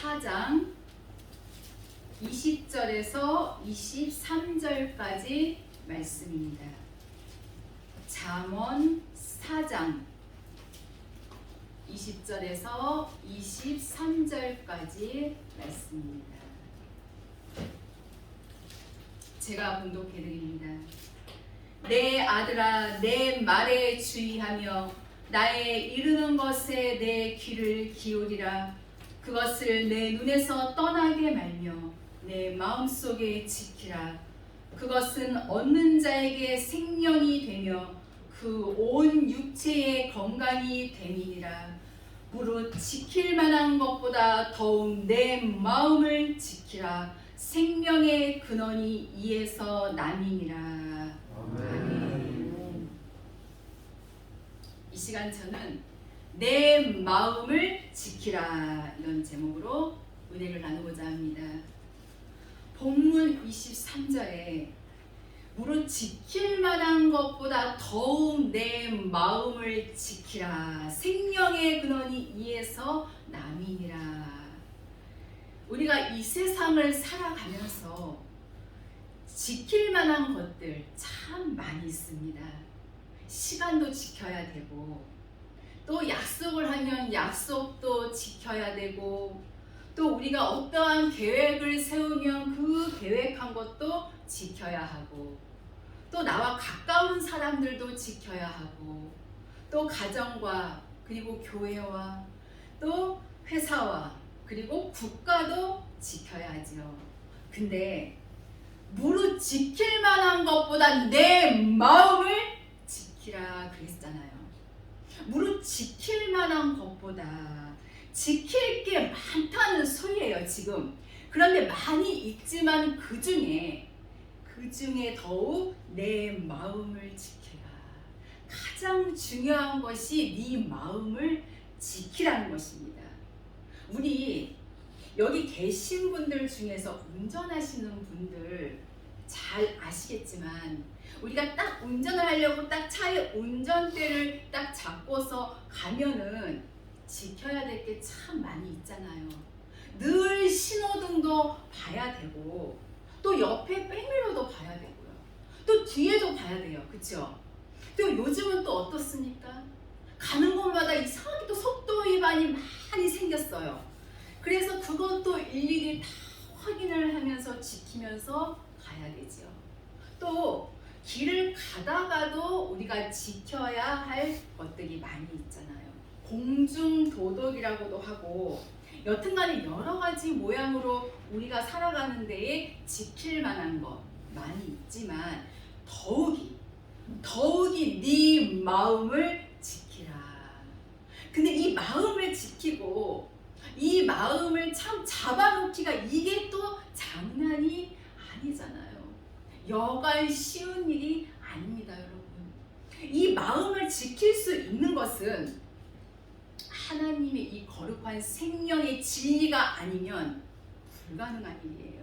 4장 20절에서 23절까지 말씀입니다. 잠언 4장 20절에서 23절까지 말씀입니다. 제가 봉독해 드립니다. 내 아들아, 내 말에 주의하며 나의 이르는 것에 내 귀를 기울이라. 그것을 내 눈에서 떠나게 말며 내 마음속에 지키라. 그것은 얻는 자에게 생명이 되며 그 온 육체의 건강이 됨이니라. 무릇 지킬 만한 것보다 더욱 내 마음을 지키라. 생명의 근원이 이에서 남이니라. 아멘. 이 시간 저는 내 마음을 지키라 이런 제목으로 은혜를 나누고자 합니다. 본문 23절에 무릇 지킬 만한 것보다 더욱 내 마음을 지키라. 생명의 근원이 이에서 남이니라. 우리가 이 세상을 살아가면서 지킬 만한 것들 참 많이 있습니다. 시간도 지켜야 되고, 또 약속을 하면 약속도 지켜야 되고, 또 우리가 어떠한 계획을 세우면 그 계획한 것도 지켜야 하고, 또 나와 가까운 사람들도 지켜야 하고, 또 가정과 그리고 교회와 또 회사와 그리고 국가도 지켜야 하죠. 근데 무릇 지킬 만한 것보다 내 마음을 지키라 그랬잖아요. 무릇 지킬 만한 것보다 지킬 게 많다는 소리예요 지금. 그런데 많이 있지만 그 중에 더욱 내 마음을 지키라. 가장 중요한 것이 네 마음을 지키라는 것입니다. 우리 여기 계신 분들 중에서 운전하시는 분들 잘 아시겠지만, 우리가 딱 운전을 하려고 딱 차의 운전대를 딱 잡고서 가면은 지켜야 될 게 참 많이 있잖아요. 늘 신호등도 봐야 되고, 또 옆에 백미러도 봐야 되고요. 또 뒤에도 봐야 돼요. 그렇죠? 또 요즘은 또 어떻습니까? 가는 곳마다 이상하게 또 속도 위반이 많이 생겼어요. 그래서 그것도 일일이 다 확인을 하면서 지키면서 가야 되죠. 또 길을 가다가도 우리가 지켜야 할 것들이 많이 있잖아요. 공중도덕이라고도 하고, 여튼간에 여러 가지 모양으로 우리가 살아가는 데에 지킬 만한 것 많이 있지만, 더욱이 네 마음을 지키라. 근데 이 마음을 지키고 이 마음을 참 잡아놓기가 이게 또 장난이 아니잖아요. 여간 쉬운 일이 아닙니다, 여러분. 이 마음을 지킬 수 있는 것은 하나님의 이 거룩한 생명의 진리가 아니면 불가능한 일이에요.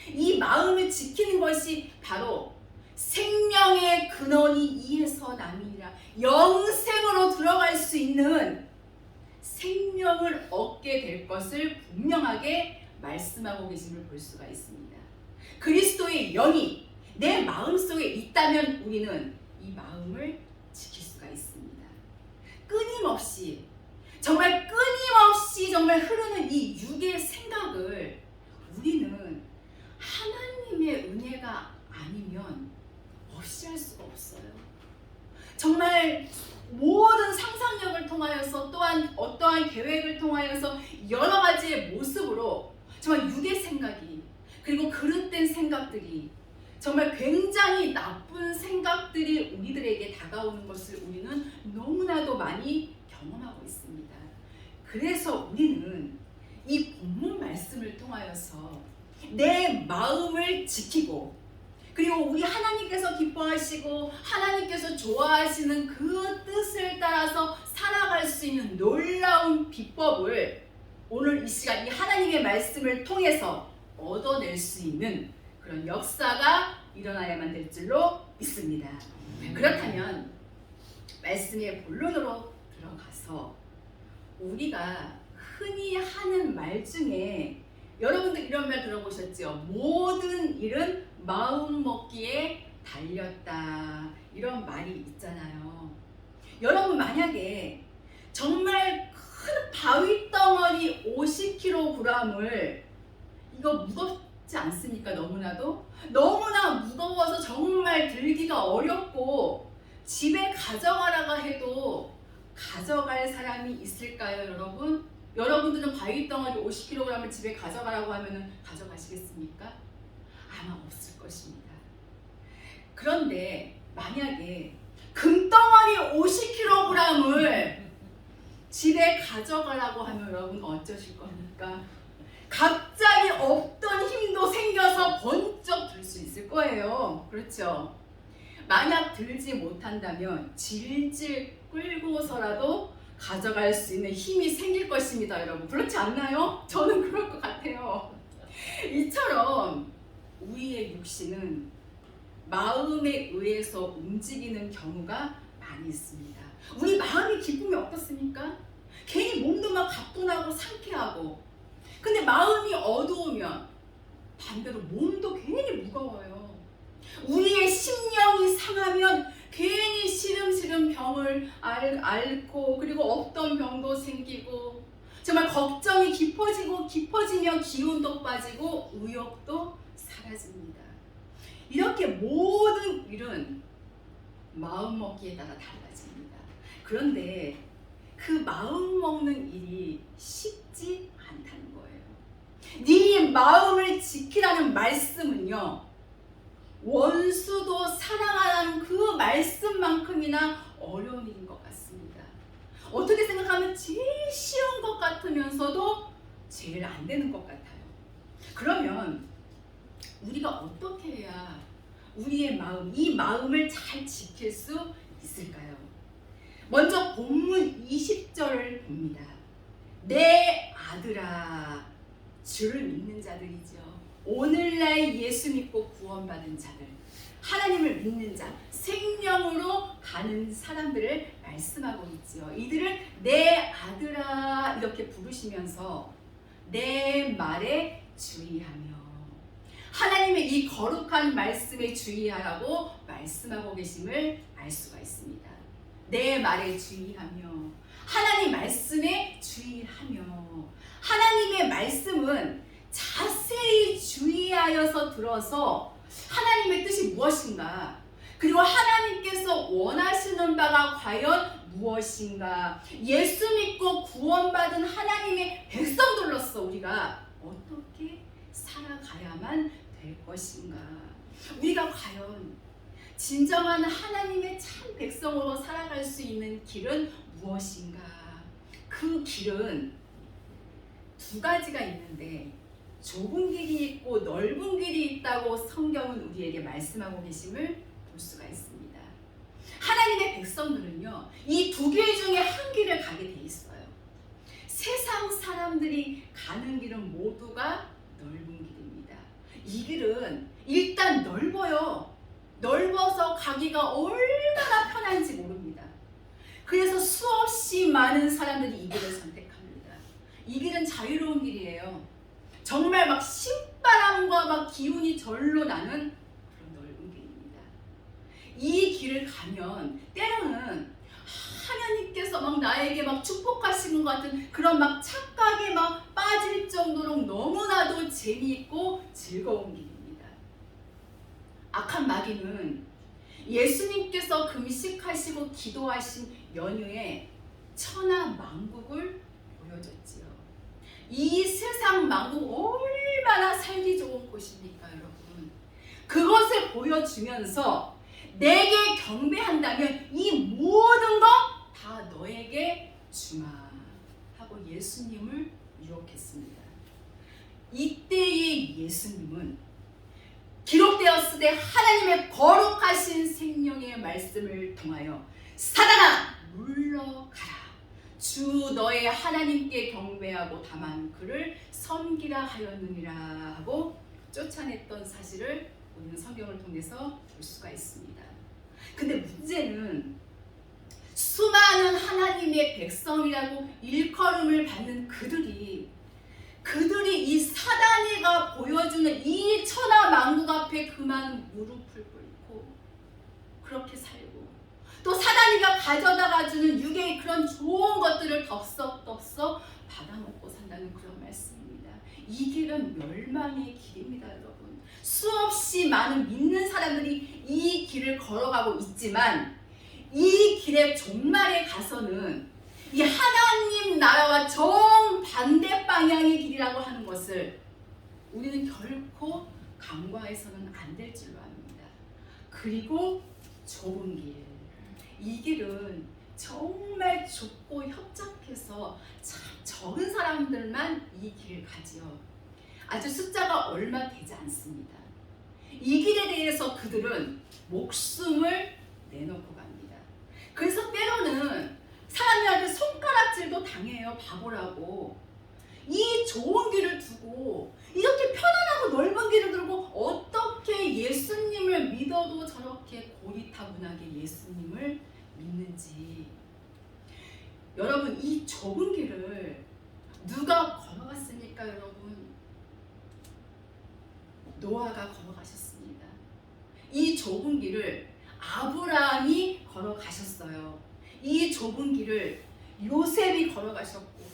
이 마음을 지키는 것이 바로 생명의 근원이 이에서 남이니라. 영생으로 들어갈 수 있는 생명을 얻게 될 것을 분명하게 말씀하고 계심을 볼 수가 있습니다. 그리스도의 영이 내 마음속에 있다면 우리는 이 마음을 지킬 수가 있습니다. 끊임없이 정말 흐르는 이 육의 생각을 우리는 하나님의 은혜가 아니면 없이 할 수가 없어요. 정말 모든 상상력을 통하여서, 또한 어떠한 계획을 통하여서 여러 가지의 모습으로 정말 육의 생각이, 그리고 그릇된 생각들이, 정말 굉장히 나쁜 생각들이 우리들에게 다가오는 것을 우리는 너무나도 많이 경험하고 있습니다. 그래서 우리는 이 본문 말씀을 통하여서 내 마음을 지키고, 그리고 우리 하나님께서 기뻐하시고 하나님께서 좋아하시는 그 뜻을 따라서 살아갈 수 있는 놀라운 비법을 오늘 이 시간 이 하나님의 말씀을 통해서 얻어낼 수 있는 그런 역사가 일어나야만 될 줄로 믿습니다. 그렇다면 말씀의 본론으로 들어가서 우리가 흔히 하는 말 중에 여러분들 이런 말 들어보셨죠? 모든 일은 마음 먹기에 달렸다. 이런 말이 있잖아요. 여러분 만약에 정말 큰 바위 덩어리 50kg을 이거 무겁지 않습니까? 너무나도 너무나 무거워서 정말 들기가 어렵고 집에 가져가라고 해도 가져갈 사람이 있을까요, 여러분? 여러분들은 바위 덩어리 50kg을 집에 가져가라고 하면 가져가시겠습니까? 아마 없을 것입니다. 그런데 만약에 금덩어리 50kg을 집에 가져가라고 하면 여러분 어쩌실 겁니까? 갑자기 없던 힘도 생겨서 번쩍 들 수 있을 거예요. 그렇죠? 만약 들지 못한다면 질질 끌고서라도 가져갈 수 있는 힘이 생길 것입니다, 여러분. 그렇지 않나요? 저는 그럴 것 같아요. 이처럼 우리의 육신은 마음에 의해서 움직이는 경우가 많이 있습니다. 우리 마음이 기쁘면 어떻습니까? 괜히 몸도 막 가뿐하고 상쾌하고, 근데 마음이 어두우면 반대로 몸도 괜히 무거워요. 우리의 심령이 상하면 괜히 시름시름 병을 앓고, 그리고 없던 병도 생기고, 정말 걱정이 깊어지면 기운도 빠지고 의욕도 사라집니다. 이렇게 모든 일은 마음 먹기에 따라 달라집니다. 그런데 그 마음 먹는 일이 쉽지 않다는 거예요. 네 마음을 지키라는 말씀은요, 원수도 사랑하라는 그 말씀만큼이나 어려운 일인 것 같습니다. 어떻게 생각하면 제일 쉬운 것 같으면서도 제일 안 되는 것 같아요. 그러면 우리가 어떻게 해야 우리의 마음, 이 마음을 잘 지킬 수 있을까요? 먼저 본문 20절을 봅니다. 내 아들아, 주를 믿는 자들이죠. 오늘날 예수 믿고 구원받은 자들, 하나님을 믿는 자, 생명으로 가는 사람들을 말씀하고 있지요. 이들을 내 아들아 이렇게 부르시면서 내 말에 주의하며, 하나님의 이 거룩한 말씀에 주의하라고 말씀하고 계심을 알 수가 있습니다. 내 말에 주의하며, 하나님 말씀에 주의하며, 하나님의 말씀은 자세히 주의하여서 들어서 하나님의 뜻이 무엇인가, 그리고 하나님께서 원하시는 바가 과연 무엇인가, 예수 믿고 구원받은 하나님의 백성들로서 우리가 어떻게 살아가야만 될 것인가, 우리가 과연 진정한 하나님의 참 백성으로 살아갈 수 있는 길은 무엇인가. 그 길은 두 가지가 있는데 좁은 길이 있고 넓은 길이 있다고 성경은 우리에게 말씀하고 계심을 볼 수가 있습니다. 하나님의 백성들은요, 이 두 길 중에 한 길을 가게 돼 있어요. 세상 사람들이 가는 길은 모두가 넓은 길입니다. 이 길은 일단 넓어요. 넓어서 가기가 얼마나 편한지 모릅니다. 그래서 수없이 많은 사람들이 이 길을 선택합니다. 이 길은 자유로운 길이에요. 정말 막 신바람과 막 기운이 절로 나는 그런 넓은 길입니다. 이 길을 가면 때로는 하나님께서 막 나에게 막 축복하시는 것 같은 그런 막 착각에 막 빠질 정도로 너무나도 재미있고 즐거운 길입니다. 악한 마귀는 예수님께서 금식하시고 기도하신 연휴에 천하 만국을 보여줬지요. 이 세상 만국 얼마나 살기 좋은 곳입니까, 여러분? 그것을 보여주면서 내게 경배한다면 이 모든 것 다 너에게 주마 하고 예수님을 유혹했습니다. 이때의 예수님은 기록되었으되 하나님의 거룩하신 생명의 말씀을 통하여 사단아 물러가라, 주 너의 하나님께 경배하고 다만 그를 섬기라 하였느니라 하고 쫓아냈던 사실을 우리는 성경을 통해서 볼 수가 있습니다. 근데 문제는 수많은 하나님의 백성이라고 일컬음을 받는 그들이 이 사단이가 보여주는 이 천하만국 앞에 그만 무릎을 꿇고 그렇게 살고, 또 사단이가 가져다가 주는 육의 그런 좋은 것들을 덥석덥석 받아먹고 산다는 그런 말씀입니다. 이 길은 멸망의 길입니다, 여러분. 수없이 많은 믿는 사람들이 이 길을 걸어가고 있지만 이 길의 종말에 가서는 이 하나님 나라와 정반대 방향의 길이라고 하는 것을 우리는 결코 간과해서는 안 될 줄로 압니다. 그리고 좁은 길, 이 길은 정말 좁고 협착해서 참 적은 사람들만 이 길을 가지요. 아주 숫자가 얼마 되지 않습니다. 이 길에 대해서 그들은 목숨을 내놓고 갑니다. 그래서 때로는 사람들한테 손가락질도 당해요. 바보라고. 이 좋은 길을 두고 이렇게 편안하고 넓은 길을 두고 어떻게 예수님을 믿어도 저렇게 고리타분하게 예수님을 믿는지. 여러분, 이 좁은 길을 누가 걸어갔습니까, 여러분? 노아가 걸어가셨습니다. 이 좁은 길을 아브라함이 걸어가셨어요. 이 좁은 길을 요셉이 걸어가셨고,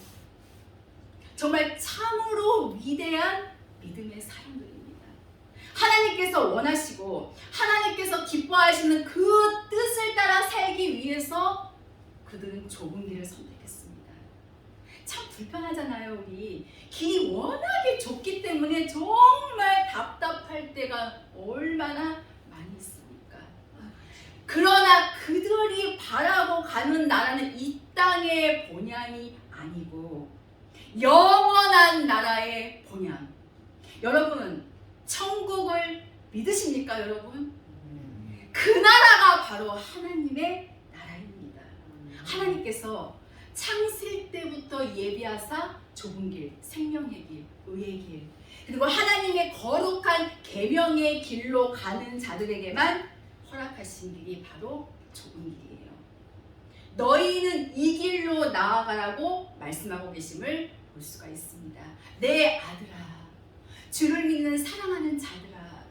정말 참으로 위대한 믿음의 사람들입니다. 하나님께서 원하시고 하나님께서 기뻐하시는 그 뜻을 따라 살기 위해서 그들은 좁은 길을 선택했습니다. 참 불편하잖아요. 우리 길이 워낙에 좁기 때문에 정말 답답할 때가 얼마나 많이 있습니까? 그러나 그들이 바라고 가는 나라는 이 땅의 본향이 아니고 영원한 나라의 본향. 여러분, 천국을 믿으십니까, 여러분? 그 나라가 바로 하나님의 나라입니다. 하나님께서 창세 때부터 예비하사 좁은 길, 생명의 길, 의의 길, 그리고 하나님의 거룩한 계명의 길로 가는 자들에게만 허락하신 길이 바로 좁은 길이에요. 너희는 이 길로 나아가라고 말씀하고 계심을 볼 수가 있습니다. 내 아들아, 주를 믿는 사랑하는 자들아,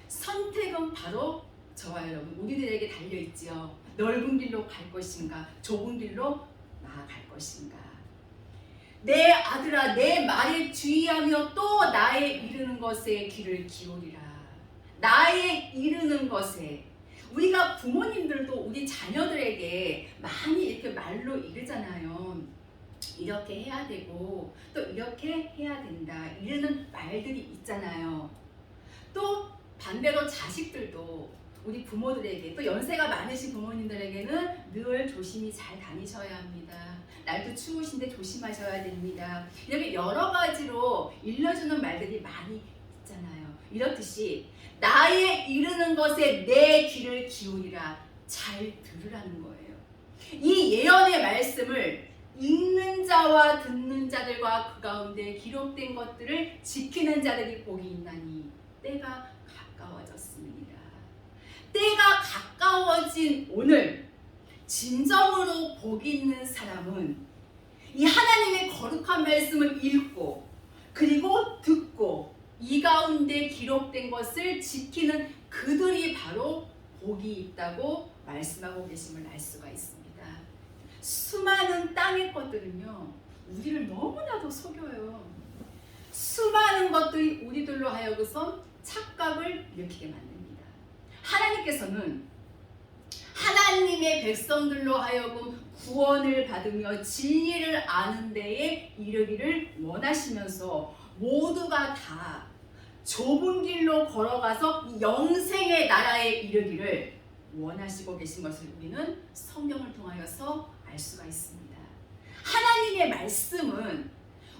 선택은 바로 저와 여러분, 우리들에게 달려있지요. 넓은 길로 갈 것인가, 좁은 길로 나아갈 것인가. 내 아들아, 내 말에 주의하며 또 나의 이르는 것에 귀를 기울이라. 나의 이르는 것에, 우리가 부모님들도 우리 자녀들에게 많이 이렇게 말로 이르잖아요. 이렇게 해야 되고 또 이렇게 해야 된다, 이러는 말들이 있잖아요. 또 반대로 자식들도 우리 부모들에게, 또 연세가 많으신 부모님들에게는 늘 조심히 잘 다니셔야 합니다. 날도 추우신데 조심하셔야 됩니다. 이렇게 여러 가지로 일러주는 말들이 많이 있잖아요. 이렇듯이 나의 이르는 것에 내 귀를 기울이라, 잘 들으라는 거예요. 이 예언의 말씀을 읽는 자와 듣는 자들과 그 가운데 기록된 것들을 지키는 자들이 복이 있나니 때가 가까워졌습니다. 때가 가까워진 오늘 진정으로 복이 있는 사람은 이 하나님의 거룩한 말씀을 읽고 그리고 듣고 이 가운데 기록된 것을 지키는 그들이 바로 복이 있다고 말씀하고 계심을 알 수가 있습니다. 수많은 땅의 것들은요, 우리를 너무나도 속여요. 수많은 것들이 우리들로 하여금 착각을 일으키게 만듭니다. 하나님께서는 하나님의 백성들로 하여금 구원을 받으며 진리를 아는 데에 이르기를 원하시면서 모두가 다 좁은 길로 걸어가서 영생의 나라에 이르기를 원하시고 계신 것을 우리는 성경을 통하여서 알 수가 있습니다. 하나님의 말씀은,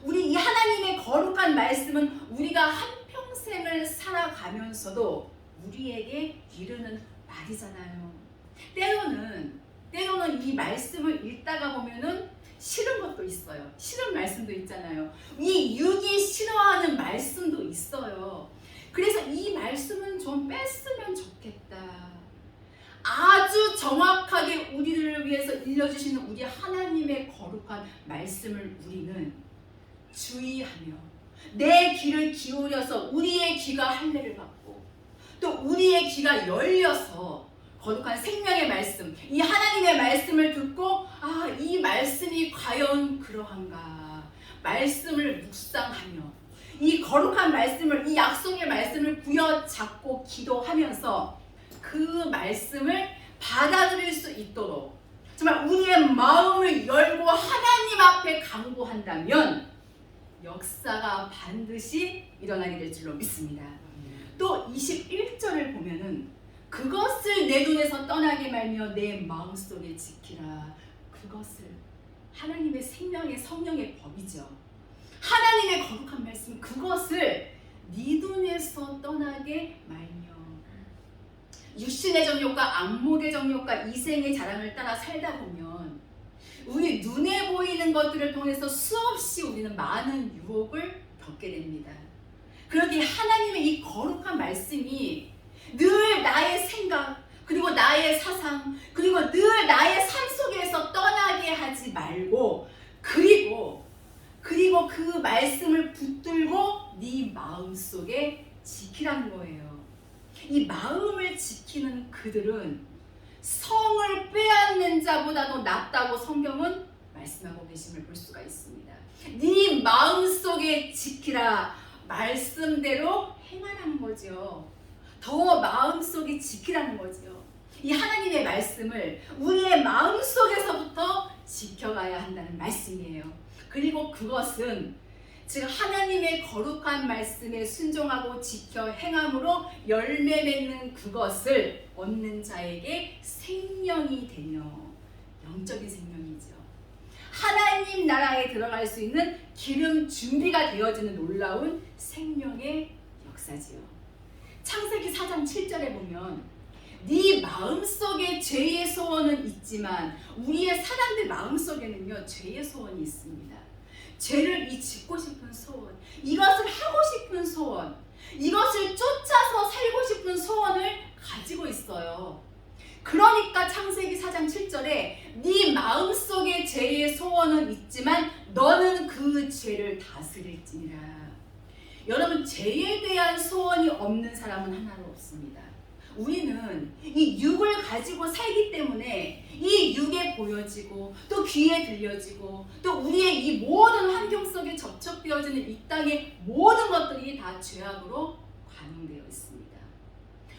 우리 이 하나님의 거룩한 말씀은 우리가 한평생을 살아가면서도 우리에게 이르는 말이잖아요. 때로는 이 말씀을 읽다가 보면은 싫은 것도 있어요. 싫은 말씀도 있잖아요. 이 육이 싫어하는 말씀도 있어요. 그래서 이 말씀은 좀 뺐으면 좋겠다. 아주 정확하게 우리를 위해서 일러주시는 우리 하나님의 거룩한 말씀을 우리는 주의하며 내 귀를 기울여서 우리의 귀가 할례를 받고 또 우리의 귀가 열려서 거룩한 생명의 말씀, 이 하나님의 말씀을 듣고 이 말씀이 과연 그러한가 말씀을 묵상하며 이 거룩한 말씀을, 이 약속의 말씀을 부여잡고 기도하면서 그 말씀을 받아들일 수 있도록 정말 우리의 마음을 열고 하나님 앞에 간구한다면 역사가 반드시 일어나게 될 줄로 믿습니다. 또 21절을 보면은 그것을 내 눈에서 떠나게 말며 내 마음속에 지키라. 그것을 하나님의 생명의 성령의 법이죠. 하나님의 거룩한 말씀, 그것을 네 눈에서 떠나게 말며 육신의 정욕과 안목의 정욕과 이생의 자랑을 따라 살다 보면 우리 눈에 보이는 것들을 통해서 수없이 우리는 많은 유혹을 겪게 됩니다. 그러기에 하나님의 이 거룩한 말씀이 늘 나의 생각 그리고 나의 사상 그리고 늘 나의 삶 속에서 떠나게 하지 말고 그리고 그 말씀을 붙들고 네 마음속에 지키라는 거예요. 이 마음을 지키는 그들은 성을 빼앗는 자보다도 낫다고 성경은 말씀하고 계심을 볼 수가 있습니다. 네 마음속에 지키라. 말씀대로 행하라는 거죠. 더 마음속에 지키라는 거죠. 이 하나님의 말씀을 우리의 마음속에서부터 지켜가야 한다는 말씀이에요. 그리고 그것은 즉 하나님의 거룩한 말씀에 순종하고 지켜 행함으로 열매 맺는 그것을 얻는 자에게 생명이 되며 영적인 생명이죠. 하나님 나라에 들어갈 수 있는 기름 준비가 되어지는 놀라운 생명의 역사지요. 창세기 4장 7절에 보면 네 마음속에 죄의 소원은 있지만 우리의 사람들 마음속에는요 죄의 소원이 있습니다. 죄를 짓고 싶은 소원, 이것을 하고 싶은 소원, 이것을 쫓아서 살고 싶은 소원을 가지고 있어요. 그러니까 창세기 4장 7절에 네 마음속에 죄의 소원은 있지만 너는 그 죄를 다스릴지니라. 여러분, 죄에 대한 소원이 없는 사람은 하나도 없습니다. 우리는 이 육을 가지고 살기 때문에 이 육에 보여지고 또 귀에 들려지고 또 우리의 이 모든 환경 속에 접촉되어지는 이 땅의 모든 것들이 다 죄악으로 관용되어 있습니다.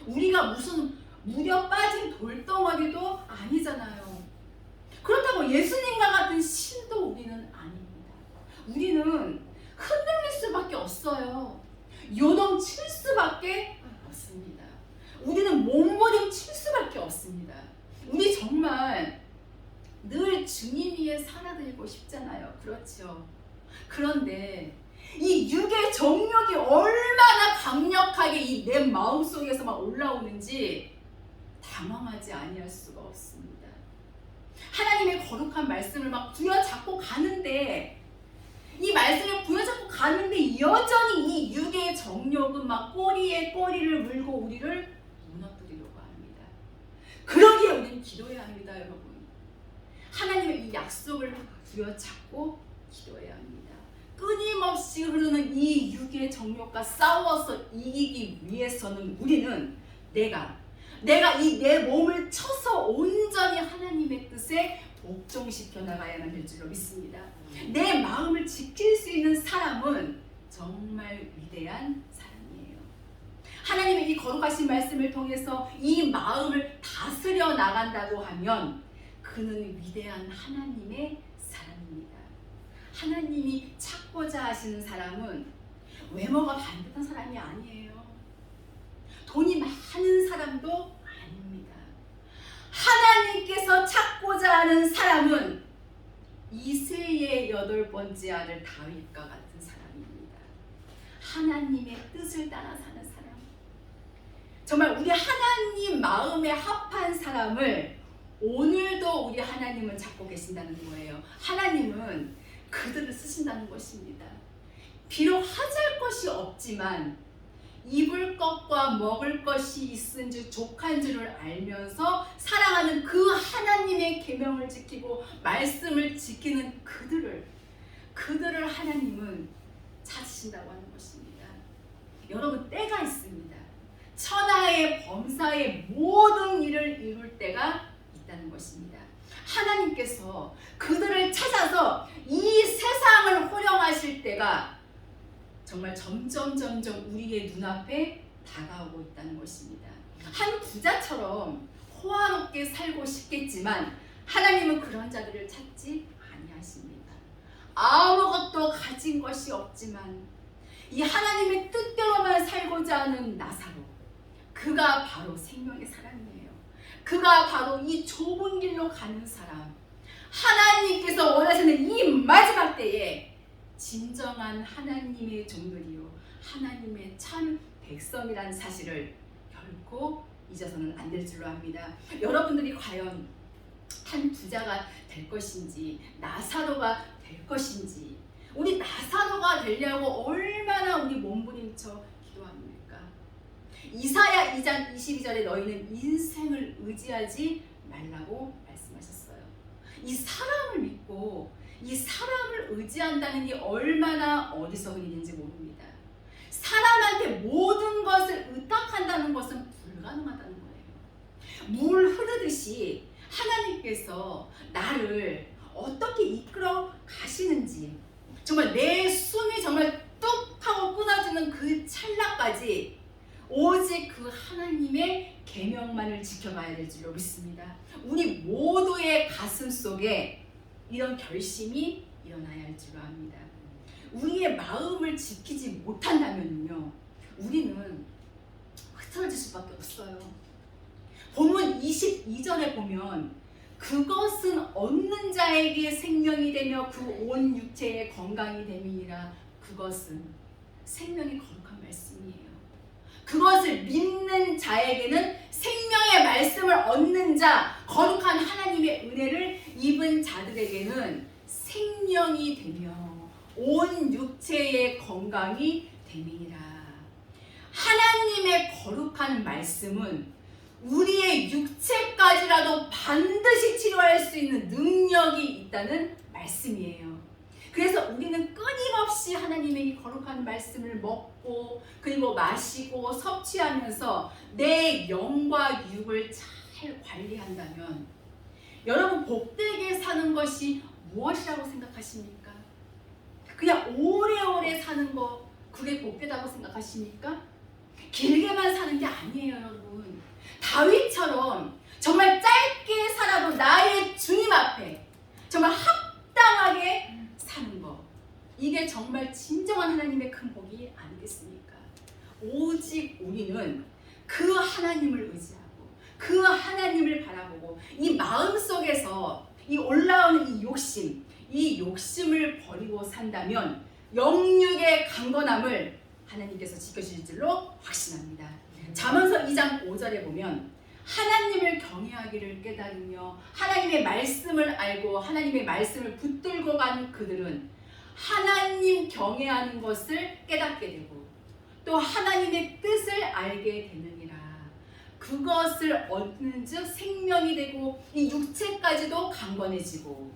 우리가 무슨 무뎌 빠진 돌덩어리도 아니잖아요. 그렇다고 예수님과 같은 신도 우리는 아닙니다. 우리는 흔들릴 수밖에 없어요. 요동칠 수밖에 없습니다. 우리는 몸부림칠 수밖에 없습니다. 우리 정말 늘 주님 위에 살아들고 싶잖아요. 그렇죠? 그런데 이 육의 정욕이 얼마나 강력하게 이 내 마음속에서만 올라오는지 당황하지 아니할 수가 없습니다. 하나님의 거룩한 말씀을 막 부여잡고 가는데 이 말씀을 부여잡고 가는데 여전히 이 육의 정욕은 막 꼬리에 꼬리를 물고 우리를 무너뜨리려고 합니다. 그러기에 우리는 기도해야 합니다, 여러분. 하나님의 이 약속을 부여잡고 기도해야 합니다. 끊임없이 흐르는 이 육의 정욕과 싸워서 이기기 위해서는 우리는 내가 이 내 몸을 쳐서 온전히 하나님의 뜻에 복종시켜 나가야만 될 줄로 믿습니다. 내 마음을 지킬 수 있는 사람은 정말 위대한 사람이에요. 하나님의 이 거룩하신 말씀을 통해서 이 마음을 다스려 나간다고 하면 그는 위대한 하나님의 사람입니다. 하나님이 찾고자 하시는 사람은 외모가 반듯한 사람이 아니에요. 돈이 많은 사람도 아닙니다. 하나님께서 찾고자 하는 사람은 이새의 8번째 아들 다윗과 같은 사람입니다. 하나님의 뜻을 따라 사는 사람. 정말 우리 하나님 마음에 합한 사람을 오늘도 우리 하나님은 찾고 계신다는 거예요. 하나님은 그들을 쓰신다는 것입니다. 비록 하잘 것이 없지만 입을 것과 먹을 것이 있은즉 족한 줄을 알면서 사랑하는 그 하나님의 계명을 지키고 말씀을 지키는 그들을 하나님은 찾으신다고 하는 것입니다. 여러분, 때가 있습니다. 천하의 범사의 모든 일을 이룰 때가 있다는 것입니다. 하나님께서 그들을 찾아서 이 세상을 호령하실 때가 정말 점점 우리의 눈앞에 다가오고 있다는 것입니다. 한 부자처럼 호화롭게 살고 싶겠지만 하나님은 그런 자들을 찾지 아니하십니다. 아무것도 가진 것이 없지만 이 하나님의 뜻대로만 살고자 하는 나사로, 그가 바로 생명의 사람이에요. 그가 바로 이 좁은 길로 가는 사람, 하나님께서 원하시는 이 마지막 때에 진정한 하나님의 종들이요 하나님의 참 백성이라는 사실을 결코 잊어서는 안 될 줄로 압니다. 여러분들이 과연 한 부자가 될 것인지 나사로가 될 것인지, 우리 나사로가 되려고 얼마나 우리 몸부림쳐 기도합니까? 이사야 2장 22절에 너희는 인생을 의지하지 말라고 말씀하셨어요. 이 사람을 믿고 이 사람을 의지한다는 게 얼마나 어리석은 일인지 모릅니다. 사람한테 모든 것을 의탁한다는 것은 불가능하다는 거예요. 물 흐르듯이 하나님께서 나를 어떻게 이끌어 가시는지, 정말 내 숨이 정말 뚝 하고 끊어지는 그 찰나까지 오직 그 하나님의 계명만을 지켜가야 될 줄로 믿습니다. 우리 모두의 가슴 속에 이런 결심이 일어나야 할 줄로 압니다. 우리의 마음을 지키지 못한다면요, 우리는 흐트러질 수밖에 없어요. 본문 22절에 보면 그것은 얻는 자에게 생명이 되며 그 온 육체의 건강이 됨이니라. 그것은 생명이 거룩한 말씀이에요. 그것을 믿는 자에게는 생명의 말씀을 얻는 자, 거룩한 하나님의 은혜를 입은 자들에게는 생명이 되며 온 육체의 건강이 됨이니라. 하나님의 거룩한 말씀은 우리의 육체까지라도 반드시 치료할 수 있는 능력이 있다는 말씀이에요. 그래서 우리는 끊임없이 하나님의 이 거룩한 말씀을 먹고 그리고 마시고 섭취하면서 내 영과 육을 잘 관리한다면 여러분, 복되게 사는 것이 무엇이라고 생각하십니까? 그냥 오래오래 사는 거, 그게 복되다고 생각하십니까? 길게만 사는 게 아니에요, 여러분. 다윗처럼 정말 짧게 살아도 나의 주님 앞에 정말 합당하게 사는 것, 이게 정말 진정한 하나님의 큰 복이 아니겠습니까? 오직 우리는 그 하나님을 의지하고 그 하나님을 바라보고 이 마음속에서 이 올라오는 이 욕심을 버리고 산다면 영육의 강건함을 하나님께서 지켜주실 줄로 확신합니다. 잠언서 2장 5절에 보면 하나님을 경외하기를 깨달으며 하나님의 말씀을 알고 하나님의 말씀을 붙들고 가는 그들은 하나님 경외하는 것을 깨닫게 되고 또 하나님의 뜻을 알게 되느니라. 그것을 얻는 즉 생명이 되고 이 육체까지도 강건해지고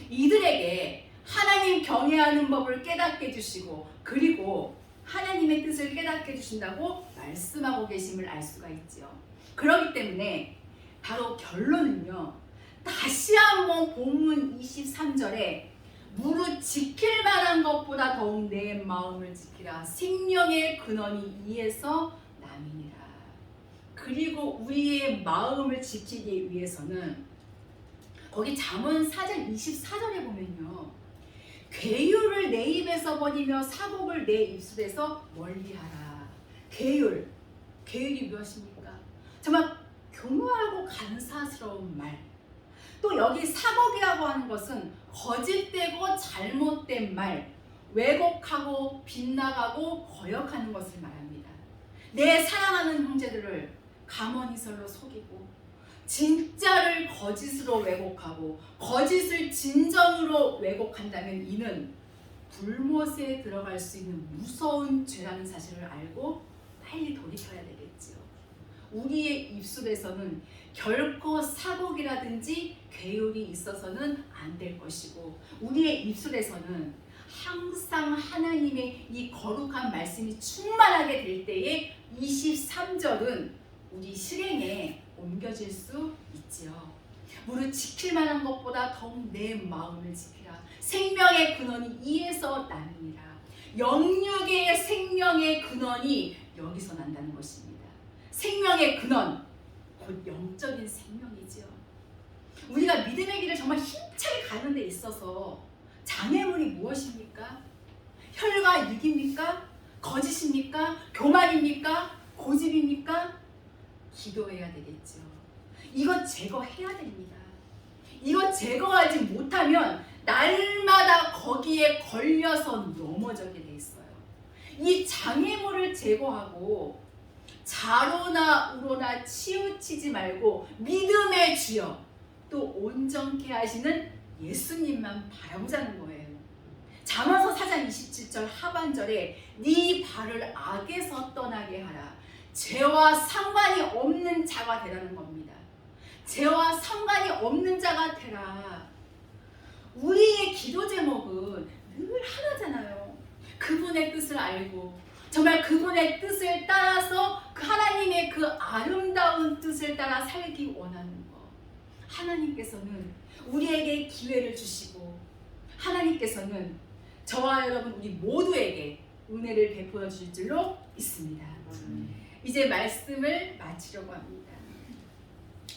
이들에게 하나님 경외하는 법을 깨닫게 해주시고 그리고 하나님의 뜻을 깨닫게 해주신다고 말씀하고 계심을 알 수가 있죠. 그렇기 때문에 바로 결론은요, 다시 한번 본문 23절에 무릇 지킬 만한 것보다 더욱 내 마음을 지키라. 생명의 근원이 이에서 남이니라. 그리고 우리의 마음을 지키기 위해서는 거기 잠언 4장 24절에 보면요, 괴율을 내 입에서 버리며 사복을 내 입술에서 멀리하라. 괴율이 무엇입니까? 정말 교묘하고 간사스러운 말. 또 여기 사복이라고 하는 것은 거짓되고 잘못된 말, 왜곡하고 빗나가고 거역하는 것을 말합니다. 내 사랑하는 형제들을 가머니설로 속이고 진짜를 거짓으로 왜곡하고 거짓을 진정으로 왜곡한다면 이는 불못에 들어갈 수 있는 무서운 죄라는 사실을 알고 빨리 돌이켜야 되겠지요. 우리의 입술에서는 결코 사곡이라든지 괴율이 있어서는 안 될 것이고, 우리의 입술에서는 항상 하나님의 이 거룩한 말씀이 충만하게 될 때에 23절은 우리 실행에 옮겨질 수 있지요. 무릇 지킬 만한 것보다 더욱 내 마음을 지키라. 생명의 근원이 이에서 나느니라. 영육의 생명의 근원이 여기서 난다는 것입니다. 생명의 근원, 곧 영적인 생명이지요. 우리가 믿음의 길을 정말 힘차게 가는 데 있어서 장애물이 무엇입니까? 혈과 육입니까? 거짓입니까? 교만입니까? 고집입니까? 기도해야 되겠죠. 이것 제거해야 됩니다. 이것 제거하지 못하면 날마다 거기에 걸려서 넘어지게 돼 있어요. 이 장애물을 제거하고 자로나 우로나 치우치지 말고 믿음의 주여 또 온전케 하시는 예수님만 바라보자는 거예요. 잠언서 4장 27절 하반절에 네 발을 악에서 떠나게 하라. 죄와 상관이 없는 자가 되라는 겁니다. 죄와 상관이 없는 자가 되라. 우리의 기도 제목은 늘 하나잖아요. 그분의 뜻을 알고 정말 그분의 뜻을 따라서 그 하나님의 그 아름다운 뜻을 따라 살기 원하는 것. 하나님께서는 우리에게 기회를 주시고 하나님께서는 저와 여러분 우리 모두에게 은혜를 베풀어 주실 줄로 믿습니다. 이제 말씀을 마치려고 합니다.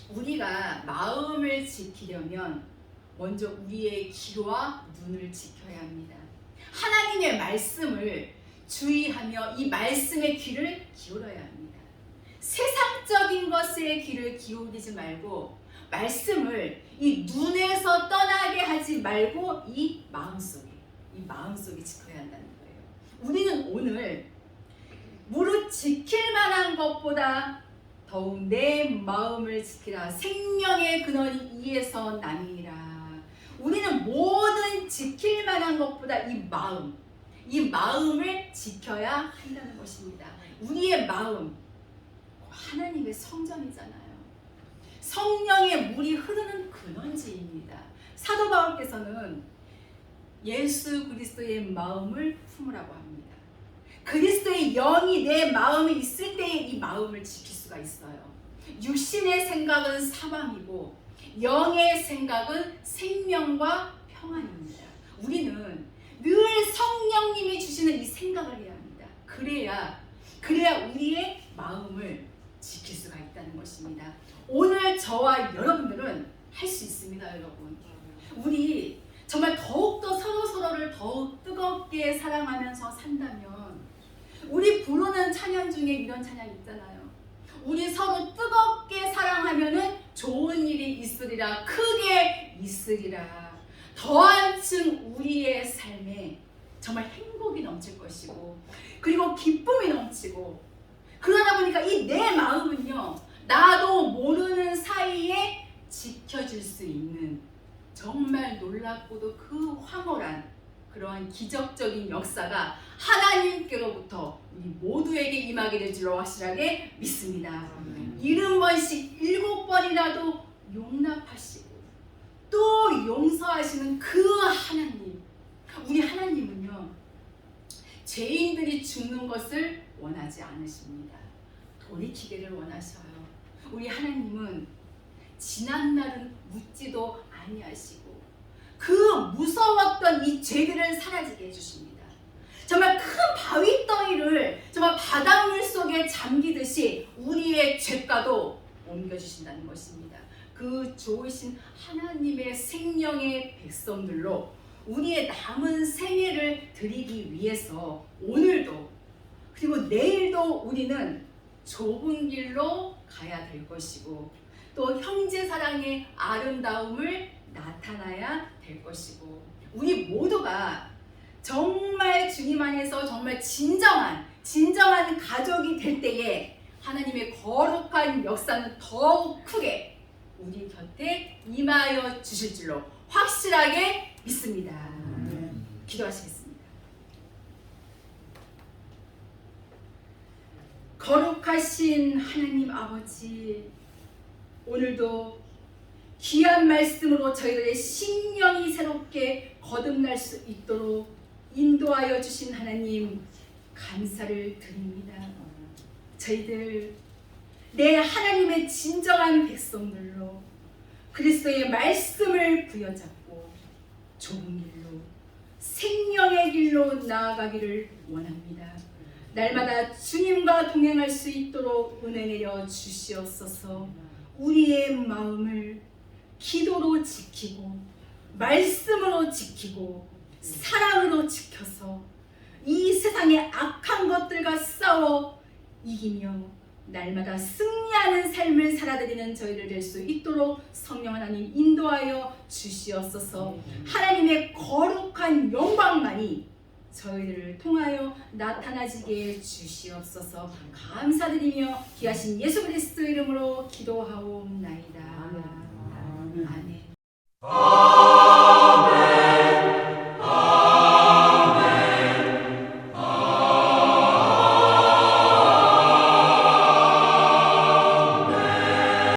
우리가 마음을 지키려면 먼저 우리의 귀와 눈을 지켜야 합니다. 하나님의 말씀을 주의하며 이 말씀의 귀를 기울여야 합니다. 세상적인 것에 귀를 기울이지 말고 말씀을 이 눈에서 떠나게 하지 말고 이 마음속에 지켜야 한다는 거예요. 우리는 오늘 무릇 지킬 만한 것보다 더욱 내 마음을 지키라. 생명의 근원이 이에서 나니라. 우리는 모든 지킬 만한 것보다 이 마음을 지켜야 한다는 것입니다. 우리의 마음, 하나님의 성전이잖아요. 성령의 물이 흐르는 근원지입니다. 사도 바울께서는 예수 그리스도의 마음을 품으라고 합니다. 그리스도의 영이 내 마음에 있을 때에 이 마음을 지킬 수가 있어요. 육신의 생각은 사망이고 영의 생각은 생명과 평안입니다. 우리는 늘 성령님이 주시는 이 생각을 해야 합니다. 그래야 우리의 마음을 지킬 수가 있다는 것입니다. 오늘 저와 여러분들은 할 수 있습니다, 여러분. 우리 정말 더욱더 서로를 더욱 뜨겁게 사랑하면서 산다면 우리 부르는 찬양 중에 이런 찬양 있잖아요. 우리 서로 뜨겁게 사랑하면은 좋은 일이 있으리라, 크게 있으리라. 더한층 우리의 삶에 정말 행복이 넘칠 것이고 그리고 기쁨이 넘치고 그러다 보니까 이 내 마음은요 나도 모르는 사이에 지켜질 수 있는 정말 놀랍고도 그 황홀한 그러한 기적적인 역사가 하나님께로부터 우리 모두에게 임하게 될 줄로 확실하게 믿습니다. 70번씩 7번이라도 용납하시고 또 용서하시는 그 하나님, 우리 하나님은요 죄인들이 죽는 것을 원하지 않으십니다. 돌이키기를 원하셔요. 우리 하나님은 지난 날은 묻지도 아니하시고 그 무서웠던 이 죄들을 사라지게 해주십니다. 정말 큰 바위덩이를 정말 바닷물 속에 잠기듯이 우리의 죄가도 옮겨주신다는 것입니다. 그 좋으신 하나님의 생명의 백성들로 우리의 남은 생애를 드리기 위해서 오늘도 그리고 내일도 우리는 좁은 길로 가야 될 것이고 또 형제 사랑의 아름다움을 나타나야 될 것이고 우리 모두가 정말 주님 안에서 정말 진정한 가족이 될 때에 하나님의 거룩한 역사는 더욱 크게 우리 곁에 임하여 주실 줄로 확실하게 믿습니다. 기도하시겠습니다. 거룩하신 하나님 아버지, 오늘도 귀한 말씀으로 저희들의 심령이 새롭게 거듭날 수 있도록 인도하여 주신 하나님 감사를 드립니다. 저희들 내 하나님의 진정한 백성들로 그리스도의 말씀을 부여잡고 좁은 길로 생명의 길로 나아가기를 원합니다. 날마다 주님과 동행할 수 있도록 은혜 내려 주시옵소서. 우리의 마음을 기도로 지키고 말씀으로 지키고 사랑으로 지켜서 이 세상의 악한 것들과 싸워 이기며 날마다 승리하는 삶을 살아드리는 저희들 될 수 있도록 성령 하나님 인도하여 주시옵소서. 하나님의 거룩한 영광만이 저희들을 통하여 나타나지게 주시옵소서. 감사드리며 귀하신 예수 그리스도 이름으로 기도하옵나이다. 아멘.